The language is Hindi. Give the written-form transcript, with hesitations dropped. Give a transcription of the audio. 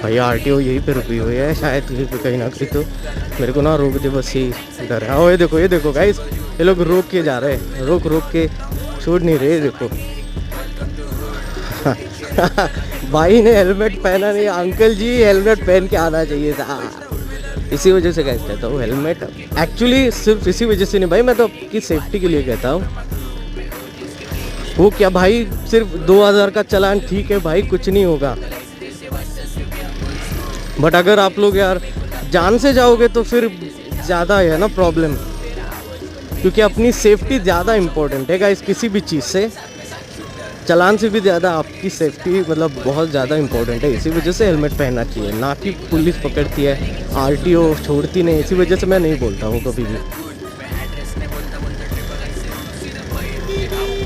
भाई आरटीओ यहीं पे रुकी हुई है शायद, यहीं पे कहीं ना कहीं। तो मेरे को ना रोक दे बस, ही डर है। ये देखो गाइस, ये लोग रोक के जा रहे हैं, रोक रोक के छोड़ नहीं रहे, देखो। भाई ने हेलमेट पहना नहीं, अंकल जी हेलमेट पहन के आना चाहिए था। इसी वजह से कहता हूँ हेलमेट, एक्चुअली सिर्फ इसी वजह से नहीं भाई, मैं तो आपकी सेफ्टी के लिए कहता हूँ। वो क्या भाई, सिर्फ 2000 का चालान ठीक है भाई, कुछ नहीं होगा। बट अगर आप लोग यार जान से जाओगे तो फिर ज़्यादा है ना प्रॉब्लम, क्योंकि अपनी सेफ्टी ज़्यादा इम्पोर्टेंट है गाइस, किसी भी चीज़ से, चालान से भी ज़्यादा आपकी सेफ्टी मतलब बहुत ज़्यादा इम्पोर्टेंट है। इसी वजह से हेलमेट पहनना चाहिए, ना कि पुलिस पकड़ती है, आरटीओ छोड़ती नहीं, इसी वजह से मैं नहीं बोलता हूँ कभी भी।